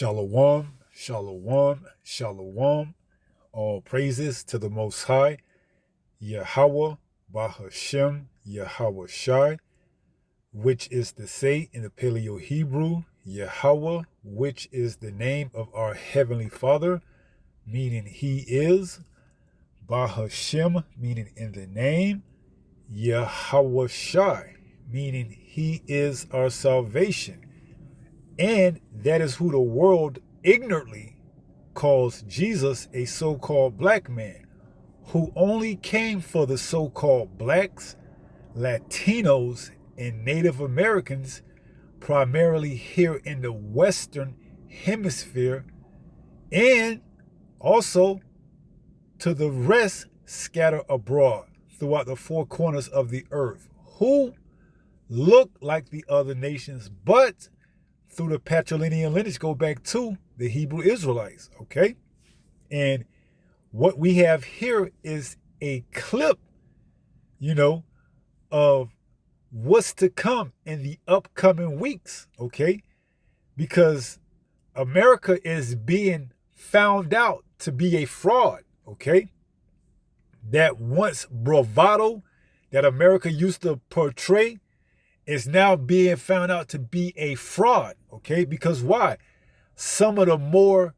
Shalom, shalom, shalom. All praises to the Most High, Yahweh, Bahashem, Yahweh Shai, which is to say in the Paleo Hebrew, Yahweh, which is the name of our Heavenly Father, meaning He is, Bahashem, meaning in the name, Yahweh Shai, meaning He is our salvation. And that is who the world ignorantly calls Jesus a so-called black man, who only came for the so-called blacks, Latinos, and Native Americans, primarily here in the Western Hemisphere, and also to the rest scattered abroad throughout the four corners of the earth, who look like the other nations, but through the patrilineal lineage go back to the Hebrew Israelites, okay? And what we have here is a clip, of what's to come in the upcoming weeks, okay? Because America is being found out to be a fraud, okay? That once bravado that America used to portray is now being found out to be a fraud, okay? Because why? Some of the more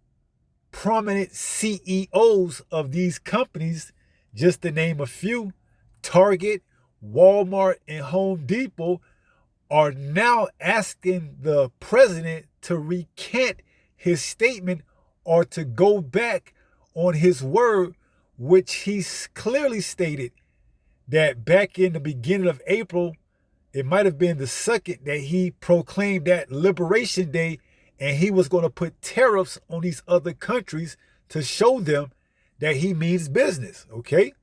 prominent CEOs of these companies, just to name a few, Target, Walmart, and Home Depot, are now asking the president to recant his statement or to go back on his word, which he clearly stated that back in the beginning of April, it might have been the 2nd, that he proclaimed that Liberation Day, and he was going to put tariffs on these other countries to show them that he means business, okay?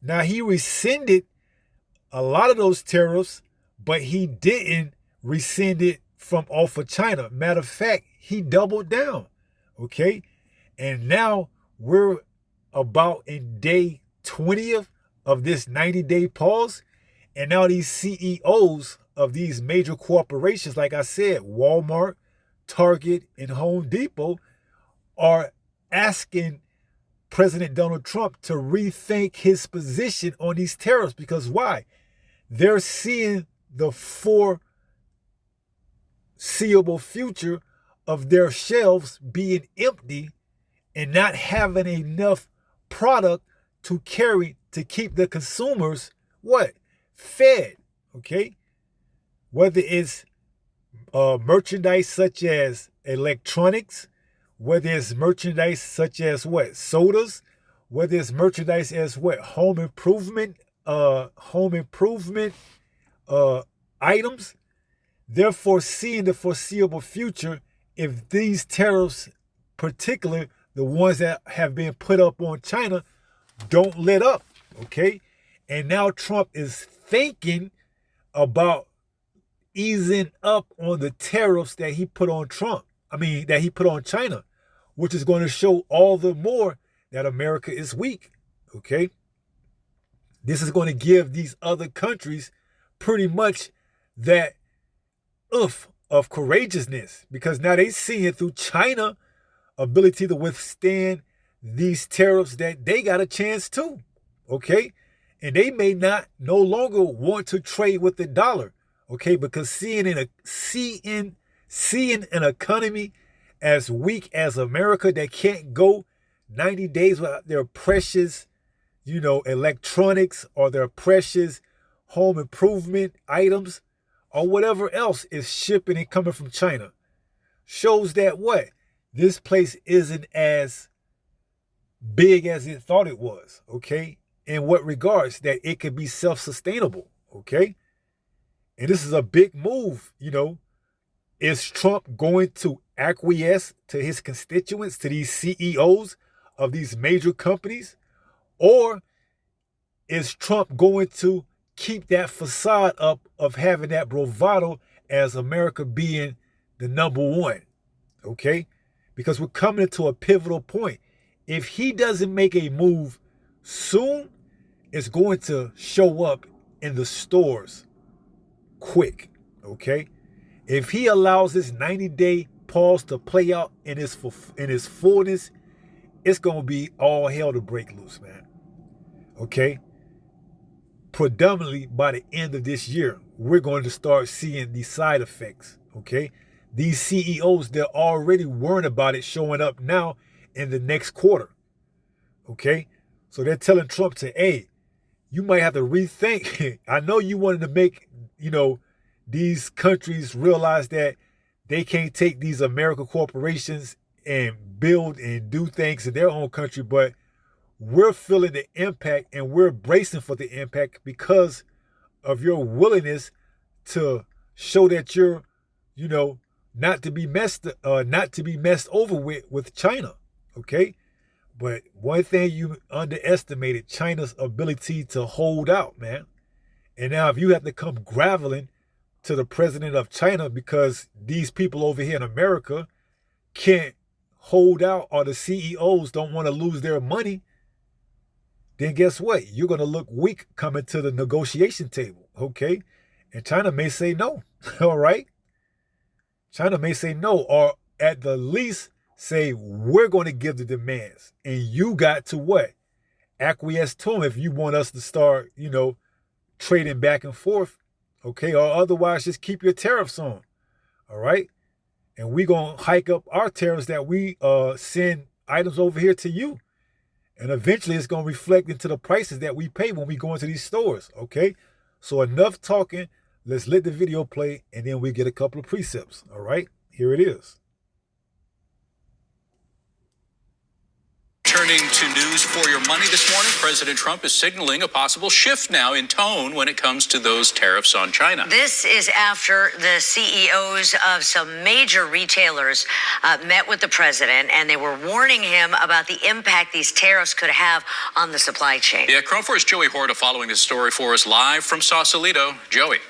Now, he rescinded a lot of those tariffs, but he didn't rescind it from off of China. Matter of fact, he doubled down, okay? And now we're about in day 20th of this 90-day pause. And now these CEOs of these major corporations, like I said, Walmart, Target, and Home Depot, are asking President Donald Trump to rethink his position on these tariffs. Because why? They're seeing the foreseeable future of their shelves being empty and not having enough product to carry to keep the consumers, what? Fed, okay? Whether it's merchandise such as electronics, whether it's merchandise such as what? Sodas, whether it's merchandise as what? Home improvement items. They're foreseeing the foreseeable future if these tariffs, particularly the ones that have been put up on China, don't let up, okay? And now Trump is thinking about easing up on the tariffs that he put on that he put on China, which is going to show all the more that America is weak, okay? This is going to give these other countries pretty much that oof of courageousness, because now they see it through China ability to withstand these tariffs that they got a chance to, okay? And they may not no longer want to trade with the dollar, okay? Because seeing an economy as weak as America that can't go 90 days without their precious, electronics or their precious home improvement items or whatever else is shipping and coming from China, shows that what? This place isn't as big as it thought it was, okay? In what regards? That it could be self-sustainable, okay? And this is a big move, Is Trump going to acquiesce to his constituents, to these CEOs of these major companies? Or is Trump going to keep that facade up of having that bravado as America being the number one, okay? Because we're coming into a pivotal point. If he doesn't make a move soon, it's going to show up in the stores quick, okay? If he allows this 90-day pause to play out in its fullness, it's going to be all hell to break loose, man. Okay? Predominantly by the end of this year, we're going to start seeing the side effects. Okay? These CEOs, they're already worrying about it showing up now in the next quarter. Okay? So they're telling Trump to, hey, you might have to rethink. I know you wanted to make, these countries realize that they can't take these American corporations and build and do things in their own country, but we're feeling the impact and we're bracing for the impact because of your willingness to show that you're, not to be messed over with China. Okay? But one thing you underestimated, China's ability to hold out, man. And now if you have to come groveling to the president of China because these people over here in America can't hold out or the CEOs don't want to lose their money, then guess what? You're going to look weak coming to the negotiation table, okay? And China may say no, all right? China may say no, or at the least say, we're going to give the demands. And you got to what? Acquiesce to them if you want us to start, trading back and forth, okay? Or otherwise, just keep your tariffs on, all right? And we're going to hike up our tariffs that we send items over here to you. And eventually, it's going to reflect into the prices that we pay when we go into these stores, okay? So enough talking. Let's let the video play, and then we get a couple of precepts, all right? Here it is. Turning to news for your money this morning, President Trump is signaling a possible shift now in tone when it comes to those tariffs on China. This is after the CEOs of some major retailers met with the president, and they were warning him about the impact these tariffs could have on the supply chain. Yeah, Chrome 4's Joey Horta following this story for us live from Sausalito. Joey.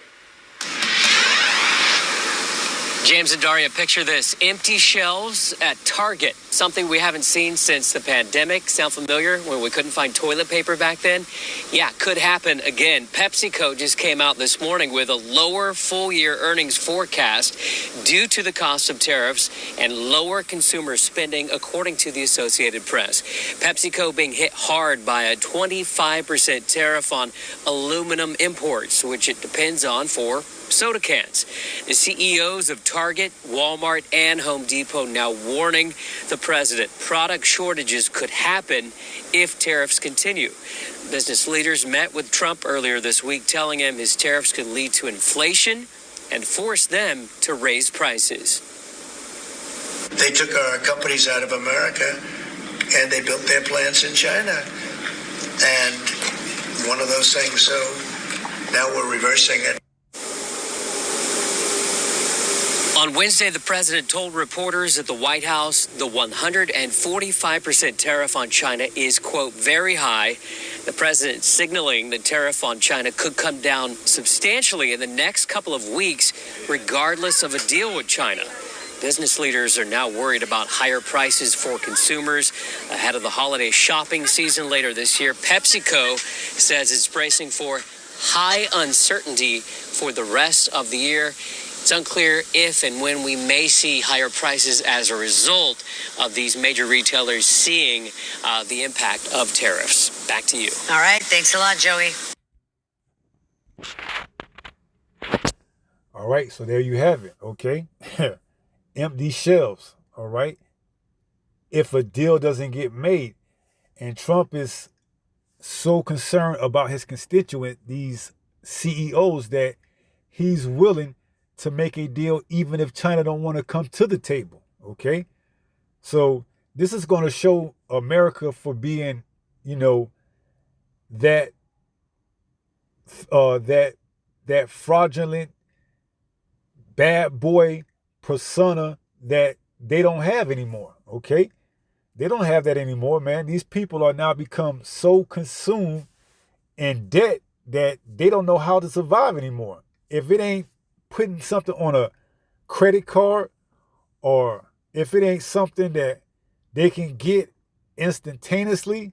James and Daria, picture this. Empty shelves at Target. Something we haven't seen since the pandemic. Sound familiar? When we couldn't find toilet paper back then? Yeah, could happen again. PepsiCo just came out this morning with a lower full-year earnings forecast due to the cost of tariffs and lower consumer spending, according to the Associated Press. PepsiCo being hit hard by a 25% tariff on aluminum imports, which it depends on for soda cans. The CEOs of Target, Walmart, and Home Depot now warning the president product shortages could happen if tariffs continue. Business leaders met with Trump earlier this week, telling him his tariffs could lead to inflation and force them to raise prices. They took our companies out of America and they built their plants in China. And one of those things, so now we're reversing it. On Wednesday, the president told reporters at the White House the 145% tariff on China is, quote, very high. The president signaling the tariff on China could come down substantially in the next couple of weeks, regardless of a deal with China. Business leaders are now worried about higher prices for consumers ahead of the holiday shopping season later this year. PepsiCo says it's bracing for high uncertainty for the rest of the year. It's unclear if and when we may see higher prices as a result of these major retailers seeing the impact of tariffs. Back to you. All right. Thanks a lot, Joey. All right. So there you have it. Okay. Empty shelves. All right. If a deal doesn't get made, and Trump is so concerned about his constituent, these CEOs, that he's willing to make a deal even if China don't want to come to the table, okay? So this is going to show America for being, that fraudulent bad boy persona that they don't have anymore, okay? They don't have that anymore, man. These people are now become so consumed in debt that they don't know how to survive anymore. If it ain't putting something on a credit card, or if it ain't something that they can get instantaneously,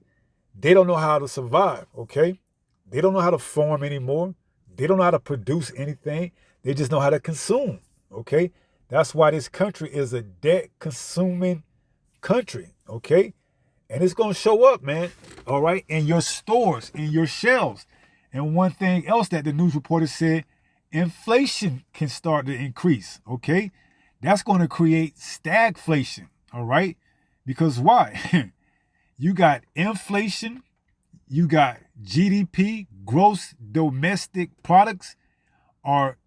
they don't know how to survive, okay? They don't know how to farm anymore. They don't know how to produce anything. They just know how to consume, okay? That's why this country is a debt-consuming country, okay? And it's going to show up, man, all right, in your stores, in your shelves. And one thing else that the news reporter said, inflation can start to increase, okay? That's going to create stagflation, all right? Because why? You got inflation, you got GDP, gross domestic products are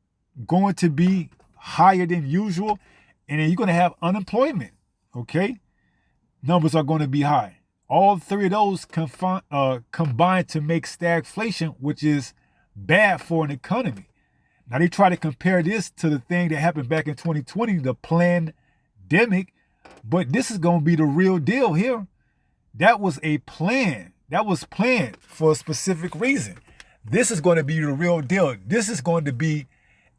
going to be higher than usual, and then you're going to have unemployment, okay? Numbers are going to be high. All three of those combine to make stagflation, which is bad for an economy. Now, they try to compare this to the thing that happened back in 2020, the pandemic, but this is going to be the real deal here. That was a plan. That was planned for a specific reason. This is going to be the real deal. This is going to be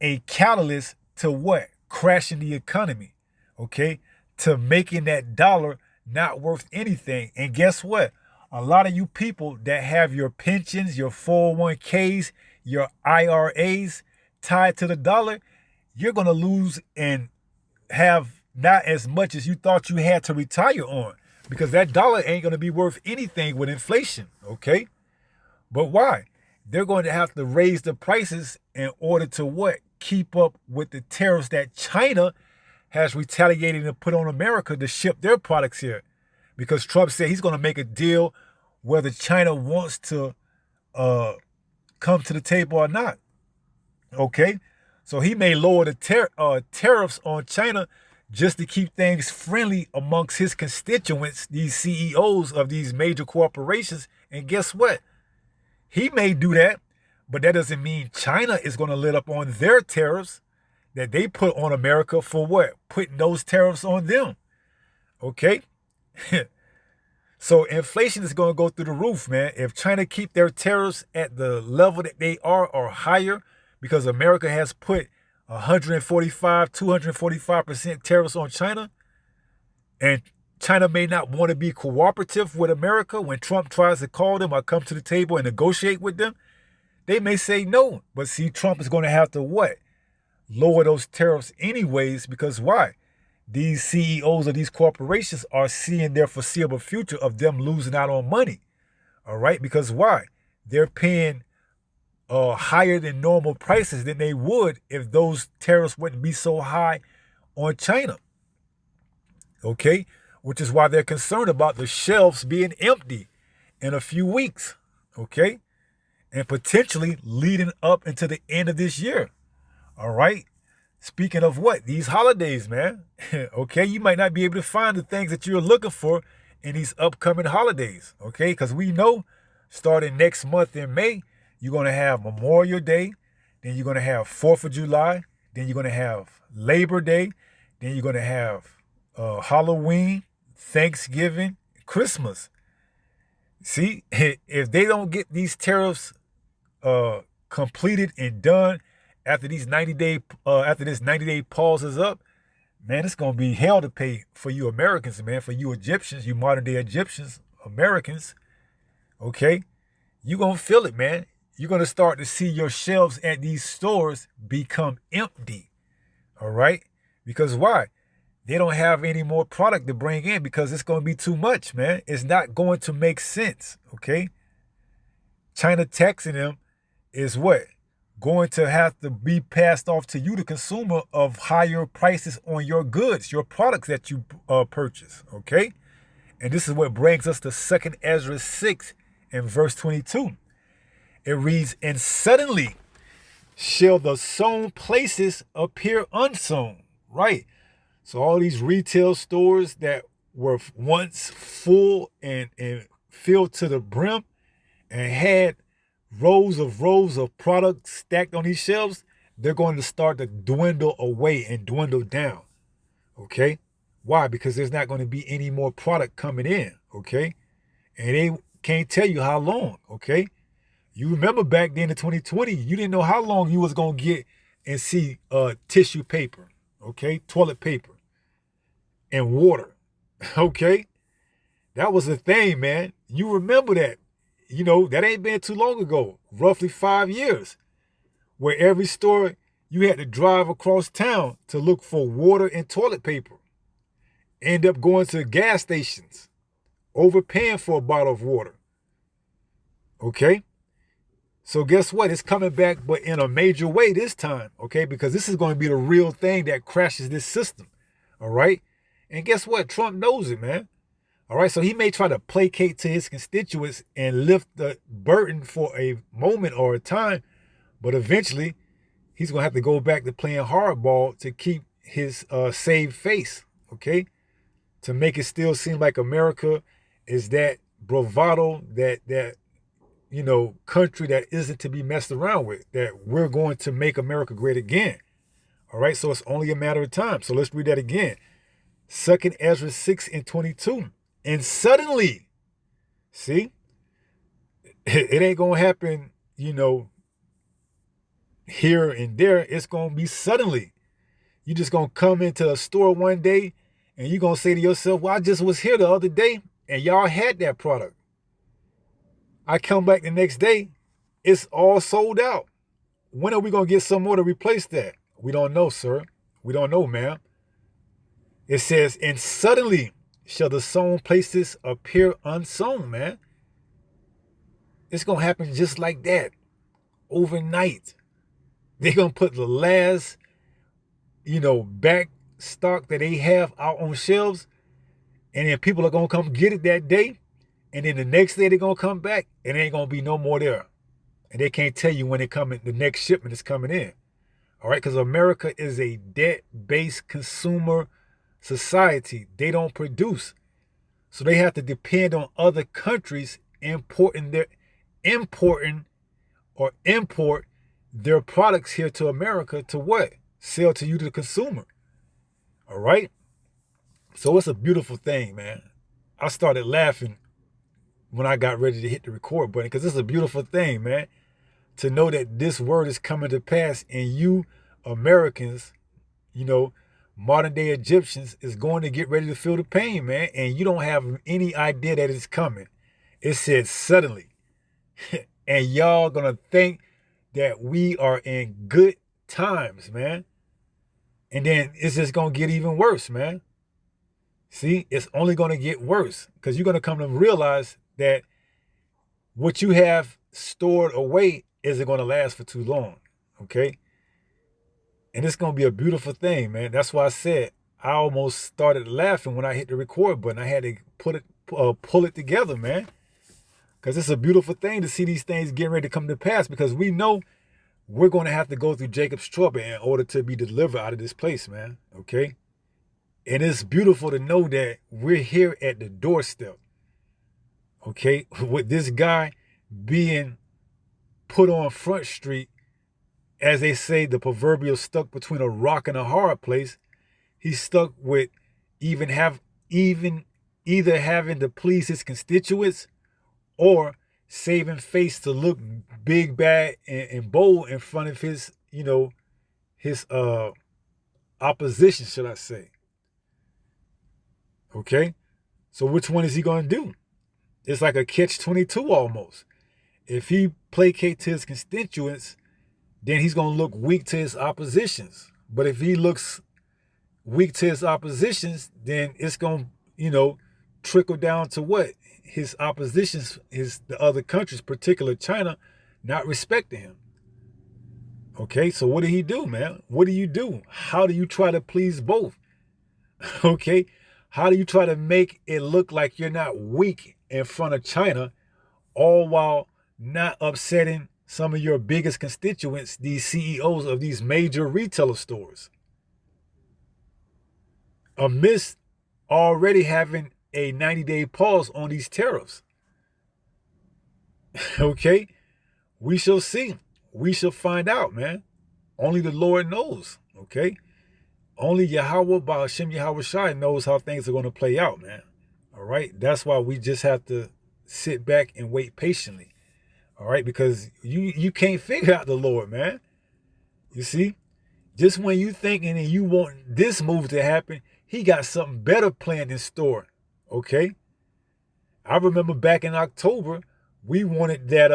a catalyst to what? Crashing the economy, okay? To making that dollar not worth anything. And guess what? A lot of you people that have your pensions, your 401ks, your IRAs tied to the dollar, you're going to lose and have not as much as you thought you had to retire on, because that dollar ain't going to be worth anything with inflation, okay? But why? They're going to have to raise the prices in order to what? Keep up with the tariffs that China has retaliated and put on America to ship their products here. Because Trump said he's going to make a deal whether China wants to come to the table or not. Okay? So he may lower the tariffs on China just to keep things friendly amongst his constituents, these CEOs of these major corporations. And guess what? He may do that, but that doesn't mean China is going to let up on their tariffs that they put on America for what? Putting those tariffs on them. Okay? So inflation is going to go through the roof, man. If China keep their tariffs at the level that they are or higher, because America has put 245% tariffs on China, and China may not want to be cooperative with America when Trump tries to call them or come to the table and negotiate with them, they may say no. But see, Trump is going to have to what? Lower those tariffs anyways, because why? These CEOs of these corporations are seeing their foreseeable future of them losing out on money. All right? Because why? They're paying higher than normal prices than they would if those tariffs wouldn't be so high on China. Okay? Which is why they're concerned about the shelves being empty in a few weeks. Okay? And potentially leading up into the end of this year. All right? Speaking of what? These holidays, man. Okay? You might not be able to find the things that you're looking for in these upcoming holidays. Okay? Because we know starting next month in May, you're going to have Memorial Day. Then you're going to have 4th of July. Then you're going to have Labor Day. Then you're going to have Halloween, Thanksgiving, Christmas. See, if they don't get these tariffs completed and done after this 90-day pause is up, man, it's gonna be hell to pay for you Americans, man, for you Egyptians, you modern day Egyptians, Americans. Okay, you're gonna feel it, man. You're gonna start to see your shelves at these stores become empty. All right, because why? They don't have any more product to bring in because it's going to be too much, man. It's not going to make sense, okay? China taxing them is what? Going to have to be passed off to you, the consumer, of higher prices on your goods, your products that you purchase, okay? And this is what brings us to 2 Ezra 6 and verse 22. It reads, "And suddenly shall the sown places appear unsown," right? So all these retail stores that were once full and filled to the brim and had rows of products stacked on these shelves, they're going to start to dwindle away and dwindle down. Okay? Why? Because there's not going to be any more product coming in. Okay? And they can't tell you how long. Okay? You remember back then in 2020, you didn't know how long you was going to get and see tissue paper. Okay? Toilet paper. And water, okay? That was a thing, man. You remember that. You know, that ain't been too long ago, roughly 5 years, where every store You had to drive across town to look for water and toilet paper. End up going to gas stations, overpaying for a bottle of water. Okay? So guess what? It's coming back, but in a major way this time, okay? Because this is going to be the real thing that crashes this system, all right? And guess what? Trump knows it, man. All right, so he may try to placate to his constituents and lift the burden for a moment or a time, but eventually he's going to have to go back to playing hardball to keep his saved face, okay? To make it still seem like America is that bravado, that country that isn't to be messed around with, that we're going to make America great again. All right, so it's only a matter of time. So let's read that again. 2nd Ezra 6:22. And suddenly, see, it ain't going to happen, here and there. It's going to be suddenly. You're just going to come into a store one day and you're going to say to yourself, well, I just was here the other day and y'all had that product. I come back the next day, it's all sold out. When are we going to get some more to replace that? We don't know, sir. We don't know, ma'am. It says, and suddenly shall the sown places appear unsown, man. It's going to happen just like that. Overnight. They're going to put the last, back stock that they have out on shelves. And then people are going to come get it that day. And then the next day they're going to come back. And there ain't going to be no more there. And they can't tell you when the next shipment is coming in. All right, because America is a debt-based consumer society. They don't produce. So they have to depend on other countries import their products here to America to what? Sell to you, the consumer. All right? So it's a beautiful thing, man. I started laughing when I got ready to hit the record button because it's a beautiful thing, man. To know that this word is coming to pass and you Americans, modern day Egyptians is going to get ready to feel the pain, man. And you don't have any idea that it's coming. It said suddenly. And y'all gonna think that we are in good times, man. And then it's just gonna get even worse, man. See, it's only gonna get worse because you're gonna come to realize that what you have stored away isn't gonna last for too long, okay? And it's going to be a beautiful thing, man. That's why I said I almost started laughing when I hit the record button. I had to pull it together, man. Because it's a beautiful thing to see these things getting ready to come to pass because we know we're going to have to go through Jacob's trouble in order to be delivered out of this place, man. Okay? And it's beautiful to know that we're here at the doorstep. Okay? With this guy being put on Front Street, as they say, the proverbial stuck between a rock and a hard place. He's stuck with either having to please his constituents or saving face to look big, bad, and bold in front of his opposition, should I say. Okay? So which one is he going to do? It's like a catch-22 almost. If he placates his constituents, then he's going to look weak to his oppositions. But if he looks weak to his oppositions, then it's going to, trickle down to what? His oppositions, the other countries, particularly China, not respecting him. Okay, so what did he do, man? What do you do? How do you try to please both? Okay, how do you try to make it look like you're not weak in front of China, all while not upsetting some of your biggest constituents, these CEOs of these major retailer stores? Amidst already having a 90-day pause on these tariffs. Okay? We shall see. We shall find out, man. Only the Lord knows. Okay? Only Yahweh, Ba'ashem Yahweh Shai, knows how things are going to play out, man. All right? That's why we just have to sit back and wait patiently. All right, because you can't figure out the Lord, man. You see, just when you thinking and you want this move to happen, he got something better planned in store. Okay, I remember back in October, we wanted that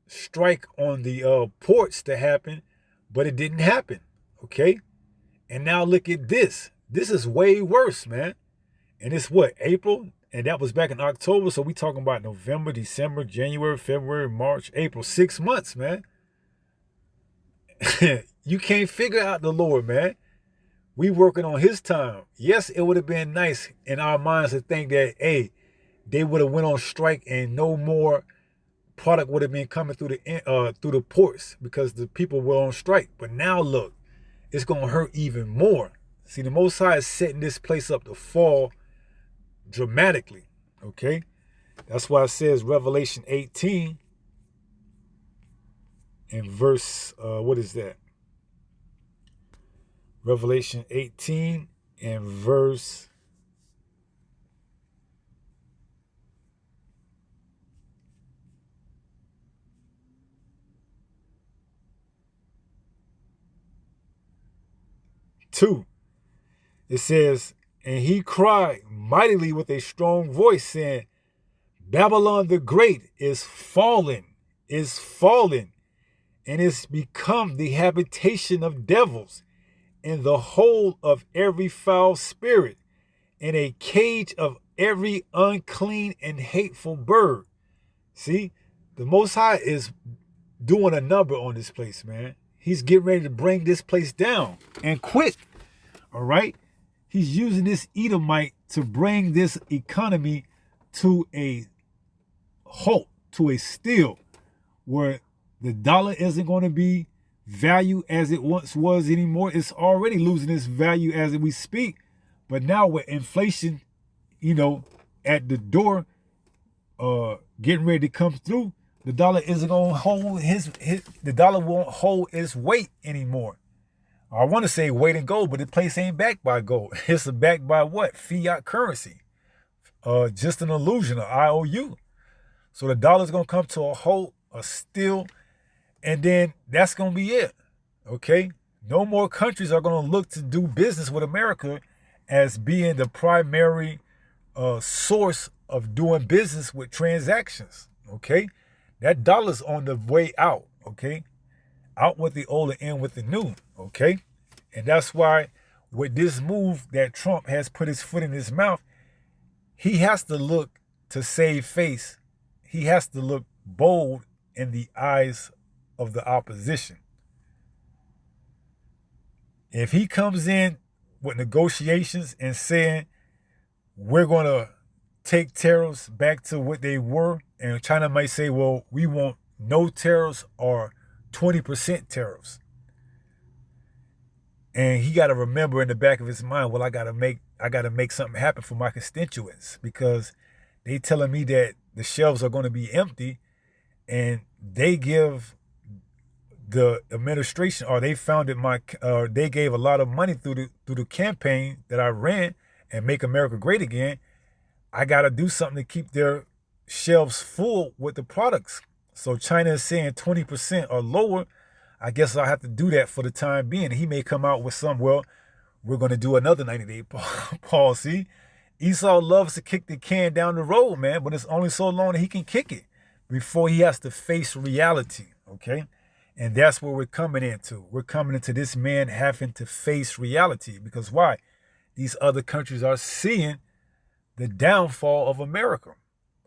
strike on the ports to happen, but it didn't happen. Okay? And now look at this. This is way worse, man. And it's what, April? And that was back in October. So we talking about November, December, January, February, March, April. 6 months, man. You can't figure out the Lord, man. We working on his time. Yes, it would have been nice in our minds to think that, hey, they would have went on strike and no more product would have been coming through the ports because the people were on strike. But now look, it's gonna hurt even more. See, the Most High is setting this place up to fall dramatically. Okay, that's why it says Revelation 18 and verse what is that? Revelation 18 and verse 2. It says, and he cried mightily with a strong voice, saying, Babylon the Great is fallen, and is become the habitation of devils, and the hole of every foul spirit, and a cage of every unclean and hateful bird. See, the Most High is doing a number on this place, man. He's getting ready to bring this place down and quick. All right? He's using this Edomite to bring this economy to a halt, to a still, where the dollar isn't going to be value as it once was anymore. It's already losing its value as we speak. But now with inflation, at the door, getting ready to come through, the dollar isn't going to hold the dollar won't hold its weight anymore. I want to say weight in gold, but the place ain't backed by gold. It's backed by what? Fiat currency. Just an illusion, an IOU. So the dollar's going to come to a halt, a still, and then that's going to be it. Okay? No more countries are going to look to do business with America as being the primary source of doing business with transactions. Okay? That dollar's on the way out. Okay? Out with the old and in with the new. Okay? And that's why with this move that Trump has put his foot in his mouth, he has to look to save face. He has to look bold in the eyes of the opposition. If he comes in with negotiations and saying, we're going to take tariffs back to what they were, and China might say, well, we want no tariffs or 20% tariffs. And he got to remember in the back of his mind, well, I got to make something happen for my constituents, because they telling me that the shelves are going to be empty, and they give the administration, or they they gave a lot of money through the campaign that I ran and Make America Great Again. I got to do something to keep their shelves full with the products. So China is saying 20% or lower. I guess I'll have to do that for the time being. He may come out with some, well, we're going to do another 90-day pause. See, Esau loves to kick the can down the road, man, but it's only so long that he can kick it before he has to face reality, okay? And that's where we're coming into. We're coming into this man having to face reality, because why? These other countries are seeing the downfall of America,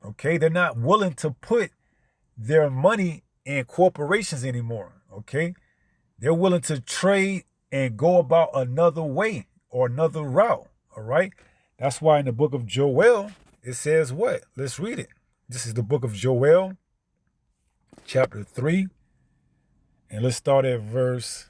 okay? They're not willing to put their money in corporations anymore, okay? They're willing to trade and go about another way or another route, all right? That's why in the book of Joel, it says what? Let's read it. This is the book of Joel, chapter 3, and let's start at verse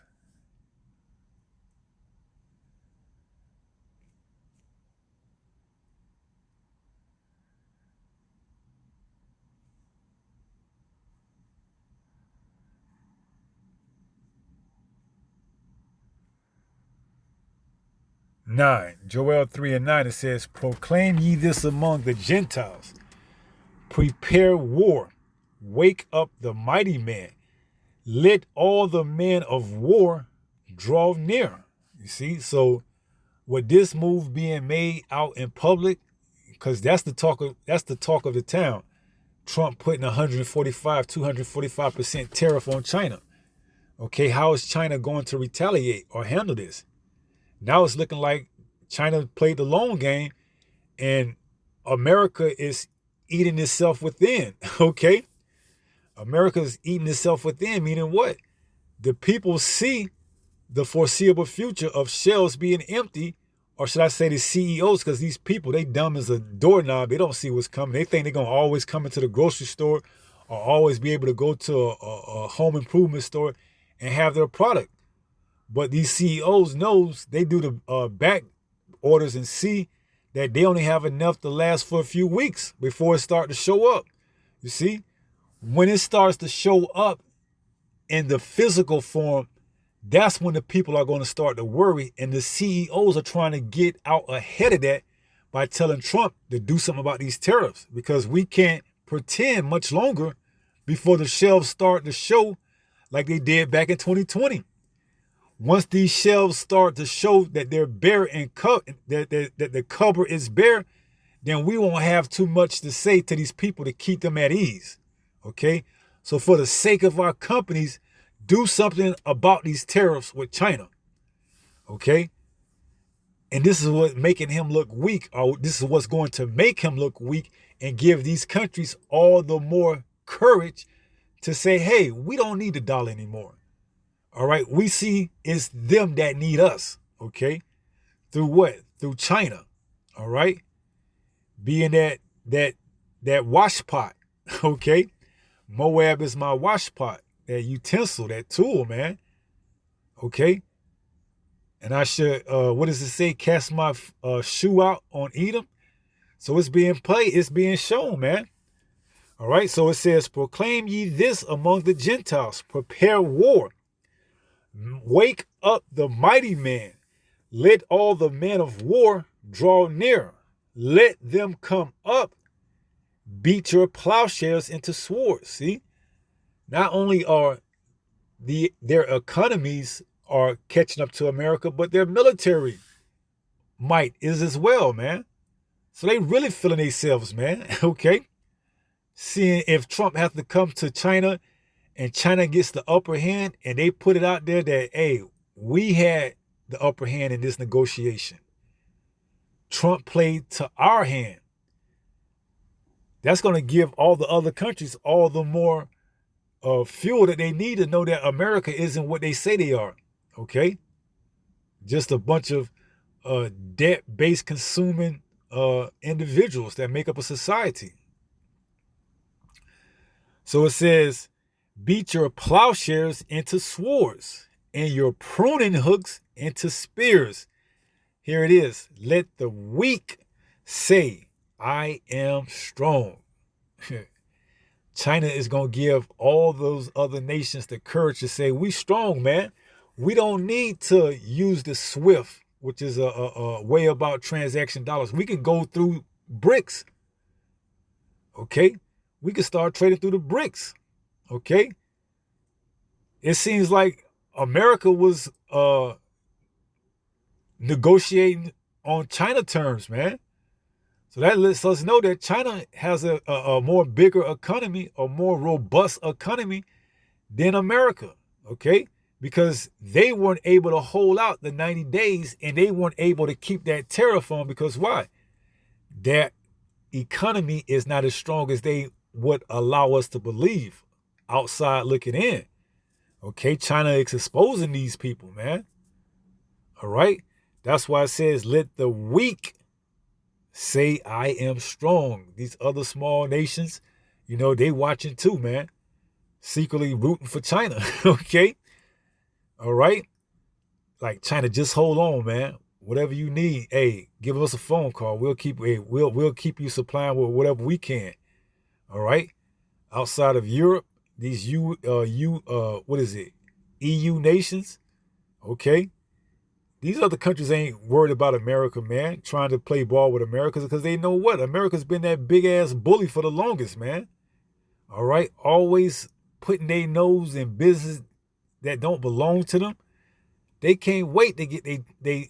9. Joel 3 and 9, it says, proclaim ye this among the Gentiles. Prepare war. Wake up the mighty man. Let all the men of war draw near. You see, so with this move being made out in public, because that's the talk of the town. Trump putting 245% tariff on China. Okay, how is China going to retaliate or handle this? Now it's looking like China played the long game and America is eating itself within. Okay, America is eating itself within, meaning what? The people see the foreseeable future of shelves being empty, or should I say the CEOs, because these people, they dumb as a doorknob. They don't see what's coming. They think they're going to always come into the grocery store or always be able to go to a home improvement store and have their product. But these CEOs knows they do the back orders and see that they only have enough to last for a few weeks before it starts to show up. You see, when it starts to show up in the physical form, that's when the people are going to start to worry. And the CEOs are trying to get out ahead of that by telling Trump to do something about these tariffs, because we can't pretend much longer before the shelves start to show like they did back in 2020. Once these shelves start to show that they're bare and that the cover is bare, then we won't have too much to say to these people to keep them at ease. Okay? So for the sake of our companies, do something about these tariffs with China. Okay? And this is what's making him look weak, or this is what's going to make him look weak and give these countries all the more courage to say, hey, we don't need the dollar anymore. All right, we see it's them that need us, okay? Through what? Through China, all right? Being that wash pot, okay? Moab is my wash pot, that utensil, that tool, man, okay? And I should, what does it say? Cast my shoe out on Edom. So it's being played, it's being shown, man. All right, so it says, proclaim ye this among the Gentiles, prepare war. Wake up the mighty man. Let all the men of war draw near. Let them come up. Beat your plowshares into swords. See? Not only are their economies are catching up to America, but their military might is as well, man. So they really feeling themselves, man. Okay? Seeing if Trump has to come to China and China gets the upper hand, and they put it out there that, hey, we had the upper hand in this negotiation. Trump played to our hand. That's going to give all the other countries all the more fuel that they need to know that America isn't what they say they are. Okay? Just a bunch of debt-based consuming individuals that make up a society. So it says, beat your plowshares into swords and your pruning hooks into spears. Here it is. Let the weak say, I am strong. China is going to give all those other nations the courage to say, we strong, man. We don't need to use the SWIFT, which is a way about transaction dollars. We can go through BRICS. Okay? We can start trading through the BRICS. Okay? It seems like America was negotiating on China terms, man. So that lets us know that China has a more bigger economy, a more robust economy than America, okay? Because they weren't able to hold out the 90 days and they weren't able to keep that tariff on, because why? Their economy is not as strong as they would allow us to believe outside looking in. Okay, China is exposing these people, man. All right? That's why it says, let the weak say, I am strong. These other small nations, you know, they watching too, man. Secretly rooting for China, okay? All right? Like, China, just hold on, man. Whatever you need, hey, give us a phone call. We'll keep you supplying with whatever we can. All right? Outside of Europe, these EU nations, okay? These other countries ain't worried about America, man, trying to play ball with America, because they know what? America's been that big-ass bully for the longest, man. All right? Always putting their nose in business that don't belong to them. They can't wait to get they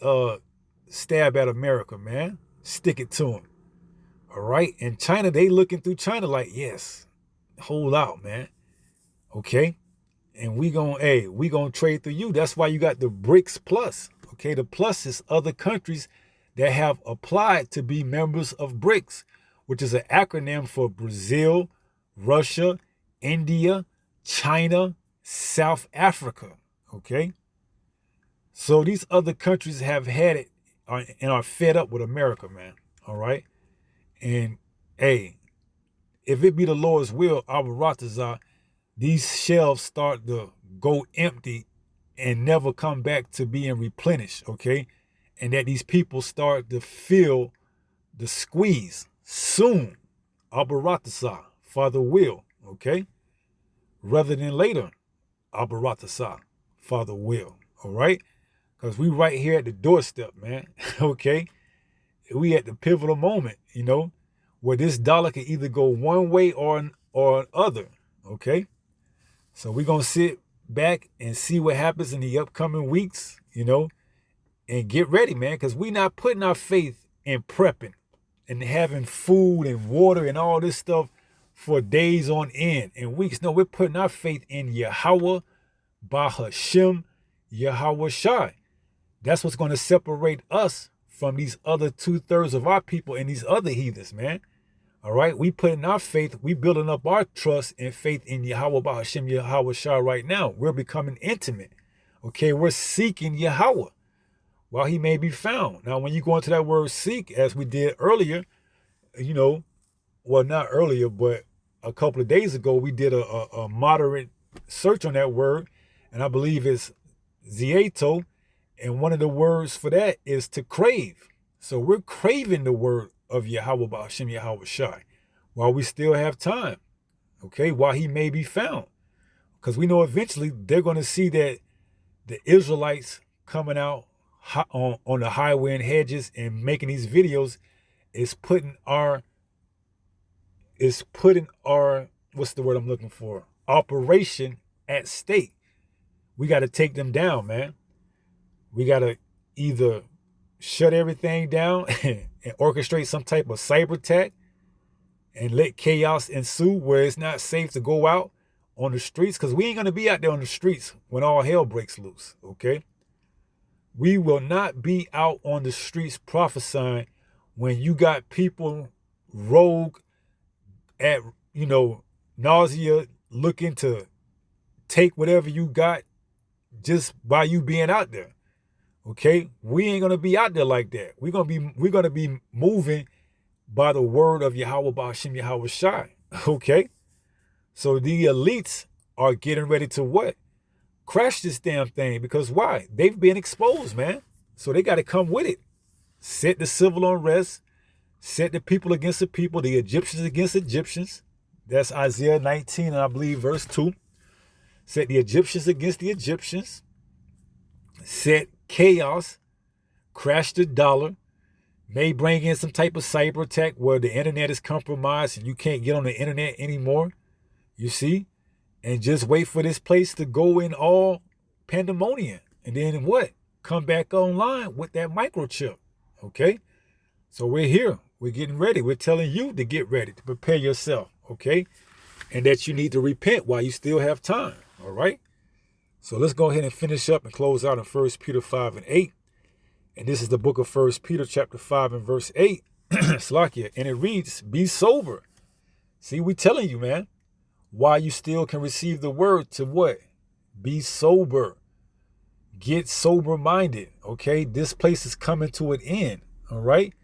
stab at America, man. Stick it to them. All right. And China, they looking through China like, yes, hold out, man. Okay. And we gonna trade through you. That's why you got the BRICS Plus. Okay. The plus is other countries that have applied to be members of BRICS, which is an acronym for Brazil, Russia, India, China, South Africa. Okay. So these other countries have had it and are fed up with America, man. All right. And hey, if it be the Lord's will, Abaratazar, these shelves start to go empty and never come back to being replenished, okay? And that these people start to feel the squeeze soon. Abaratazar, Father will, okay? Rather than later, Abaratazar, Father will, all right? Because we right here at the doorstep, man, okay? We at the pivotal moment, you know, where this dollar can either go one way or other, okay? So we're going to sit back and see what happens in the upcoming weeks, you know, and get ready, man, because we're not putting our faith in prepping and having food and water and all this stuff for days on end and weeks. No, we're putting our faith in Yahweh, Bahashem, Yahweh Shai. That's what's going to separate us from these other 2/3 of our people and these other heathens, man. All right, we putting our faith, we building up our trust and faith in Yahweh Bahashem, Yahweh Shah right now. We're becoming intimate. Okay, we're seeking Yahweh while he may be found. Now, when you go into that word seek, as we did earlier, you know, well, not earlier, but a couple of days ago, we did a moderate search on that word, and I believe it's Zieto, and one of the words for that is to crave. So we're craving the word of Yahweh Ba'ashem Yahweh Shai while we still have time, okay, while he may be found. Because we know eventually they're going to see that the Israelites coming out on the highway and hedges and making these videos is putting our, what's the word I'm looking for? Operation at stake. We got to take them down, man. We got to either shut everything down and orchestrate some type of cyber attack and let chaos ensue where it's not safe to go out on the streets, because we ain't going to be out there on the streets when all hell breaks loose, okay? We will not be out on the streets prophesying when you got people rogue at, you know, nausea, looking to take whatever you got just by you being out there. Okay, we ain't gonna be out there like that. We're gonna be moving by the word of Yahweh Ba'ashem Yahweh Shai. Okay, so the elites are getting ready to what? Crash this damn thing, because why? They've been exposed, man. So they got to come with it. Set the civil unrest, set the people against the people, the Egyptians against Egyptians. That's Isaiah 19, and I believe verse 2. Set the Egyptians against the Egyptians. Set chaos, crash the dollar, may bring in some type of cyber attack where the internet is compromised and you can't get on the internet anymore, you see? And just wait for this place to go in all pandemonium. And then what? Come back online with that microchip, okay? So we're here. We're getting ready. We're telling you to get ready, to prepare yourself, okay? And that you need to repent while you still have time, all right? So let's go ahead and finish up and close out in 1 Peter 5 and 8. And this is the book of 1 Peter chapter 5 and verse 8. Slakia. And it reads, be sober. See, we telling you, man, while you still can receive the word to what? Be sober. Get sober-minded, okay? This place is coming to an end, all right?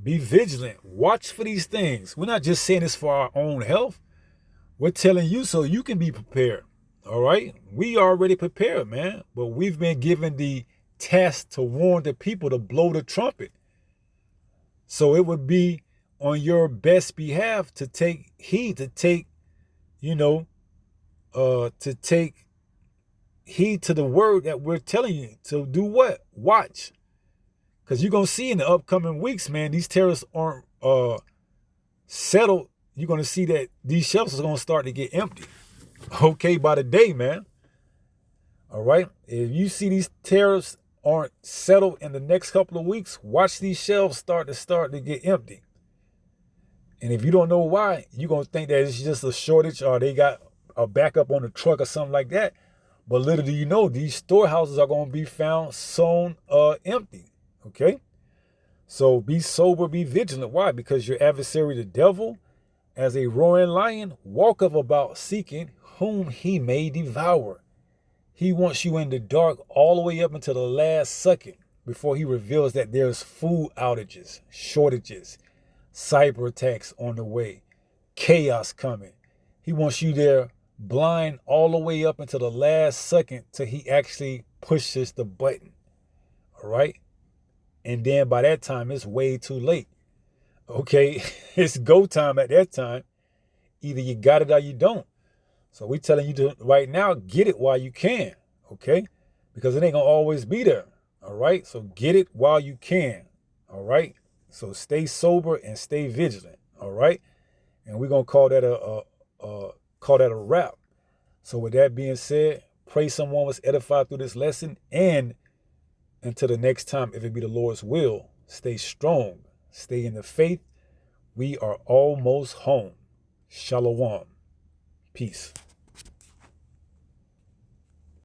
Be vigilant. Watch for these things. We're not just saying this for our own health. We're telling you so you can be prepared. All right, we already prepared, man, but we've been given the task to warn the people to blow the trumpet. So it would be on your best behalf to take heed, to take, to take heed to the word that we're telling you to do what? Watch. Because you're going to see in the upcoming weeks, man, these terrorists aren't settled. You're going to see that these shelves are going to start to get empty. Okay, by the day, man. All right. If you see these tariffs aren't settled in the next couple of weeks, watch these shelves start to get empty. And if you don't know why, you're going to think that it's just a shortage or they got a backup on the truck or something like that. But little do you know, these storehouses are going to be found sown empty. Okay? So be sober, be vigilant. Why? Because your adversary, the devil, as a roaring lion, walketh about seeking whom he may devour. He wants you in the dark all the way up until the last second before he reveals that there's food outages, shortages, cyber attacks on the way, chaos coming. He wants you there blind all the way up until the last second till he actually pushes the button. All right? And then by that time, it's way too late. Okay? It's go time at that time. Either you got it or you don't. So we're telling you to right now, get it while you can. Okay? Because it ain't going to always be there. All right? So get it while you can. All right? So stay sober and stay vigilant. All right? And we're going to call that a wrap. So with that being said, pray someone was edified through this lesson. And until the next time, if it be the Lord's will, stay strong. Stay in the faith. We are almost home. Shalom. Peace.